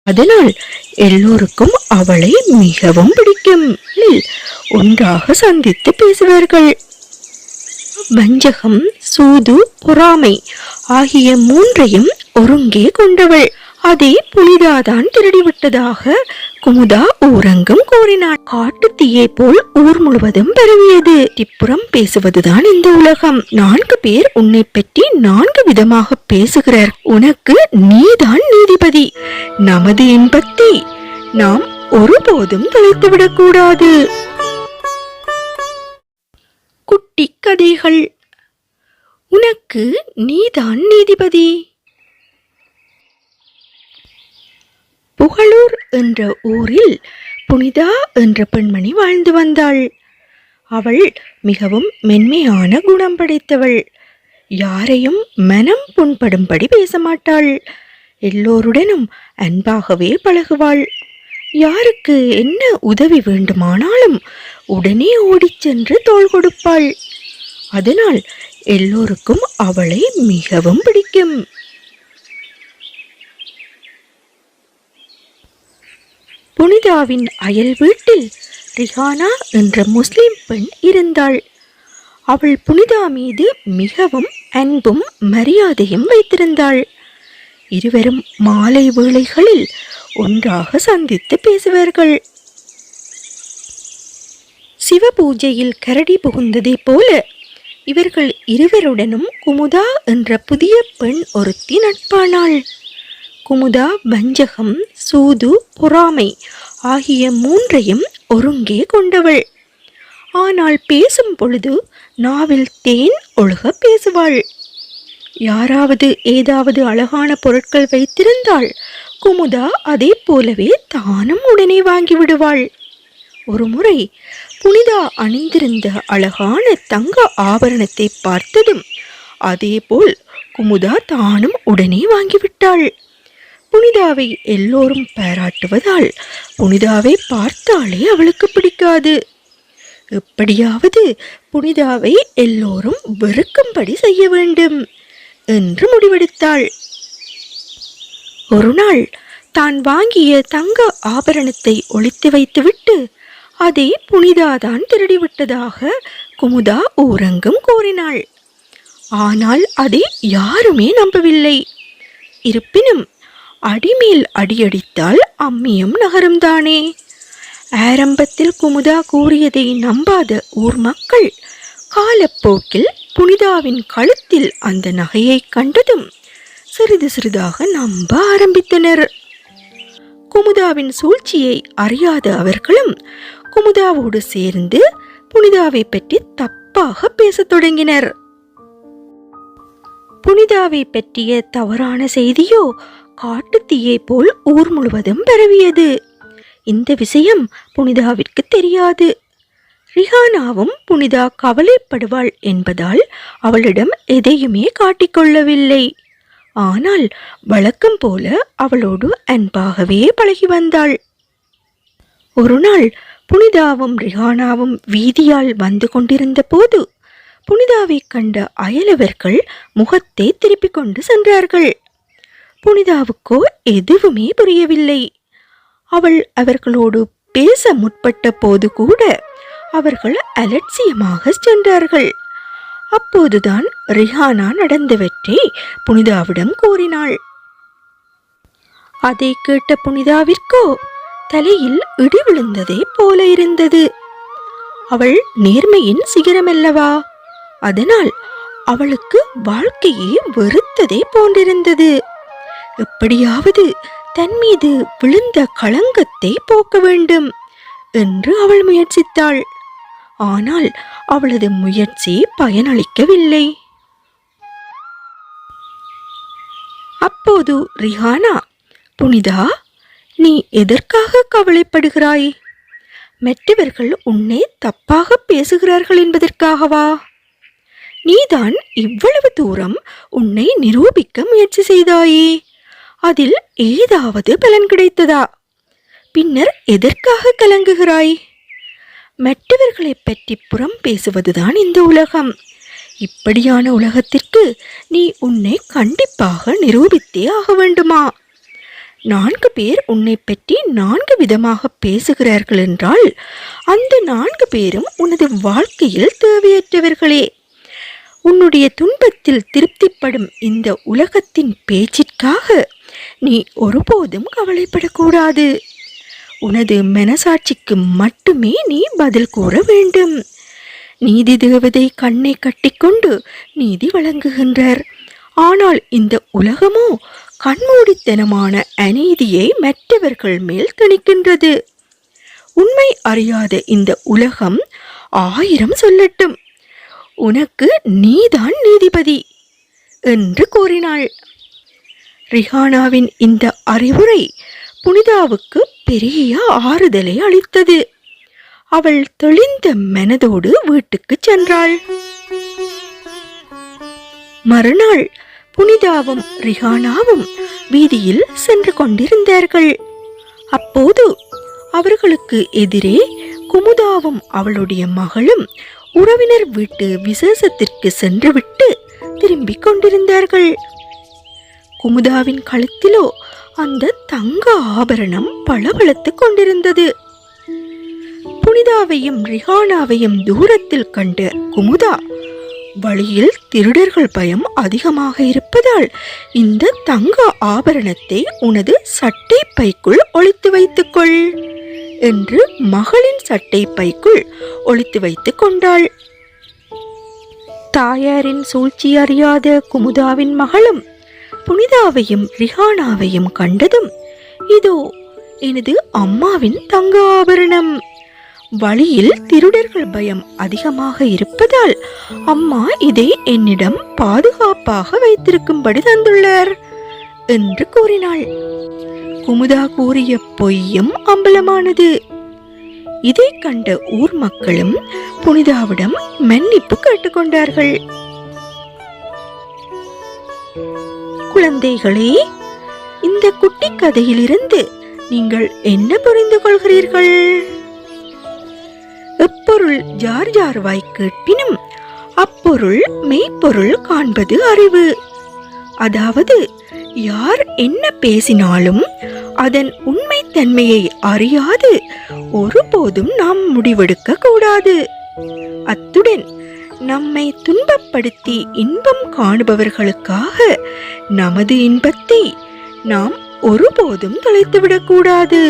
அதனால் எல்லோருக்கும் அவளை மிகவும் பிடிக்கும். ஒன்றாக சந்தித்து பேசுவார்கள். வஞ்சகம், சூது, பொறாமை ஆகிய மூன்றையும் ஒருங்கே கொண்டவள். அதை புனிதாதான் திருடிவிட்டதாக குமுதா ஊரெங்கும் கூறினாள். காட்டு தீயை போல் ஊர் முழுவதும் பரவியது. இப்புறம் பேசுவதுதான் இந்த உலகம். 4 பேர் உன்னை பற்றி 4 விதமாக பேசுகிறார். உனக்கு நீதான் நீதிபதி. நமது இன்பத்தை நாம் ஒருபோதும் தொலைத்துவிடக் கூடாது. குட்டி கதைகள். உனக்கு நீதான் நீதிபதி. புகழூர் என்ற ஊரில் புனிதா என்ற பெண்மணி வாழ்ந்து வந்தாள். அவள் மிகவும் மென்மையான குணம் படைத்தவள். யாரையும் மனம் புண்படும்படி பேச மாட்டாள். எல்லோருடனும் அன்பாகவே பழகுவாள். யாருக்கு என்ன உதவி வேண்டுமானாலும் உடனே ஓடிச் சென்று தோள் கொடுப்பாள். அதனால் எல்லோருக்கும் அவளை மிகவும் பிடிக்கும். புனிதாவின் அயல் வீட்டில் ரிஹானா என்ற முஸ்லிம் பெண் இருந்தாள். அவள் புனிதா மீது மிகவும் அன்பும் மரியாதையும் வைத்திருந்தாள். இருவரும் மாலை வேளைகளில் ஒன்றாக சந்தித்து பேசுவார்கள். சிவ பூஜையில் கரடி புகுந்ததை போல இவர்கள் இருவருடனும் குமுதா என்ற புதிய பெண் ஒருத்தி நட்பானாள். குமுதா வஞ்சகம், சூது, பொறாமை ஆகிய மூன்றையும் ஒருங்கே கொண்டவள். ஆனால் பேசும் பொழுது நாவில் தேன் ஒழுக பேசுவாள். யாராவது ஏதாவது அழகான பொருட்கள் வைத்திருந்தால் குமுதா அதே போலவே தானும் உடனே வாங்கிவிடுவாள். ஒரு முறை புனிதா அணிந்திருந்த அழகான தங்க ஆபரணத்தை பார்த்ததும் அதேபோல் குமுதா தானும் உடனே வாங்கிவிட்டாள். புனிதாவை எல்லோரும் பாராட்டுவதால் புனிதாவை பார்த்தாலே அவளுக்கு பிடிக்காது. எப்படியாவது புனிதாவை எல்லோரும் வெறுக்கும்படி செய்ய வேண்டும் என்று முடிவெடுத்தாள். ஒரு நாள் தான் வாங்கிய தங்க ஆபரணத்தை ஒளித்து வைத்துவிட்டு அதை புனிதாதான் திருடிவிட்டதாக குமுதா ஊரெங்கும் கூறினாள். ஆனால் அதை யாருமே நம்பவில்லை. இருப்பினும் அடிமேல் அடியடித்தால் அம்மியும் நகரும்தானே. ஆரம்பத்தில் குமுதா கூறியதை நம்பாத ஊர் மக்கள் காலப்போக்கில் புனிதாவின் கழுத்தில் அந்த நகையை கண்டதும் சிறிது சிறிதாக நம்ப ஆரம்பித்தனர். குமுதாவின் சூழ்ச்சியை அறியாத அவர்களும் குமுதாவோடு சேர்ந்து புனிதாவை பற்றி தப்பாக பேசத் தொடங்கினர். புனிதாவை பற்றிய தவறான செய்தியோ காட்டு தீயை போல் ஊர் முழுவதும் பரவியது. இந்த விஷயம் புனிதாவிற்கு தெரியாது. ரிஹானாவும் புனிதா கவலைப்படுவாள் என்பதால் அவளிடம் எதையுமே காட்டிக்கொள்ளவில்லை. ஆனால் வழக்கம் போல அவளோடு அன்பாகவே பழகி வந்தாள். ஒரு நாள் புனிதாவும் ரிஹானாவும் வீதியால் வந்து கொண்டிருந்த போது புனிதாவை கண்ட அயலவர்கள் முகத்தை திருப்பிக் கொண்டு சென்றார்கள். புனிதாவுக்கோ எதுவுமே புரியவில்லை. அவள் அவர்களோடு பேச முற்பட்ட போது கூட அவர்கள் அலட்சியமாக சென்றார்கள். அப்போதுதான் ரிஹானா நடந்தவற்றை புனிதாவிடம் கூறினாள். அதை கேட்ட புனிதாவிற்கோ தலையில் இடி விழுந்ததை போல இருந்தது. அவள் நேர்மையின் சிகரமல்லவா, அதனால் அவளுக்கு வாழ்க்கையே வெறுத்ததை போன்றிருந்தது. எப்படியாவது தன் மீது விழுந்த களங்கத்தை போக்க வேண்டும் என்று அவள் முயற்சித்தாள். ஆனால் அவளது முயற்சி பயனளிக்கவில்லை. அப்போது ரிஹானா, புனிதா, நீ எதற்காக கவலைப்படுகிறாய்? மற்றவர்கள் உன்னை தப்பாக பேசுகிறார்கள் என்பதற்காகவா? நீதான் இவ்வளவு தூரம் உன்னை நிரூபிக்க முயற்சி செய்தாயே, அதில் ஏதாவது பலன் கிடைத்ததா? பின்னர் எதற்காக கலங்குகிறாய்? மற்றவர்களை பற்றி புறம் பேசுவதுதான் இந்த உலகம். இப்படியான உலகத்திற்கு நீ உன்னை கண்டிப்பாக நிரூபித்தே ஆக வேண்டுமா? 4 பேர் உன்னை பற்றி 4 விதமாக பேசுகிறார்கள் என்றால் அந்த 4 பேரும் உனது வாழ்க்கையில் தேவையற்றவர்களே. உன்னுடைய துன்பத்தில் திருப்திப்படும் இந்த உலகத்தின் பேச்சிற்காக நீ ஒருபோதும் கவலைப்படக்கூடாது. உனது மனசாட்சிக்கு மட்டுமே நீ பதில் கூற வேண்டும். நீதி தேவதை கண்ணை கட்டிக்கொண்டு நீதி வழங்குகின்றார். ஆனால் இந்த உலகமோ கண்மூடித்தனமான அநீதியை மற்றவர்கள் மேல் திணிக்கின்றது. உண்மை அறியாத இந்த உலகம் 1000 சொல்லட்டும், உனக்கு நீதான் நீதிபதி என்று கூறினாள். ரிஹானாவின் இந்த அறிவுரை புனிதாவுக்கு பெரிய ஆறுதலை அளித்தது. அவள் தெளிந்த மனதோடு வீட்டுக்கு சென்றாள். மறுநாள் புனிதாவும் ரிஹானாவும் வீதியில் சென்று கொண்டிருந்தார்கள். அப்போது அவர்களுக்கு எதிரே குமுதாவும் அவளுடைய மகளும் உறவினர் வீட்டு விசேஷத்திற்கு சென்றுவிட்டு திரும்பிக் கொண்டிருந்தார்கள். குமுதாவின் கழுத்திலோ அந்த தங்க ஆபரணம் பளபளத்துக் கொண்டிருந்தது. புனிதாவையும் ரிஹானாவையும் தூரத்தில் கண்ட குமுதா, வழியில் திருடர்கள் பயம் அதிகமாக இருப்பதால் இந்த தங்க ஆபரணத்தை உனது சட்டை பைக்குள் ஒளித்து வைத்துக்கொள் என்று மகளின் சட்டை பைக்குள் ஒளித்து வைத்துக் கொண்டாள். தாயாரின் சூழ்ச்சி அறியாத குமுதாவின் மகளும் புனிதாவையும் ரிஹானாவையும் கண்டதும், இதோ எனது அம்மாவின் தங்க ஆபரணம். வழியில் திருடர்கள் பயம் அதிகமாக இருப்பதால் அம்மா இதை என்னிடம் பாதுகாப்பாக வைத்திருக்கும்படி தந்துள்ளார் என்று கூறினாள். குமுதா கூறிய பொய்யும் அம்பலமானது. இதை கண்ட ஊர் மக்களும் புனிதாவிடம் மன்னிப்பு கேட்டுக்கொண்டார்கள். குழந்தைகளே, இந்த குட்டி கதையிலிருந்து நீங்கள் என்ன புரிந்து கொள்கிறீர்கள்? எப்பொருள் யார் யார்வாய் கேட்பினும் அப்பொருள் மெய்ப்பொருள் காண்பது அறிவு. அதாவது, யார் என்ன பேசினாலும் அதன் உண்மைத்தன்மையை அறியாது ஒருபோதும் நாம் முடிவெடுக்க கூடாது. அத்துடன் நம்மை துன்பப்படுத்தி இன்பம் காணுபவர்களுக்காக நமது இன்பத்தை நாம் ஒருபோதும் தொலைத்துவிடக்கூடாது.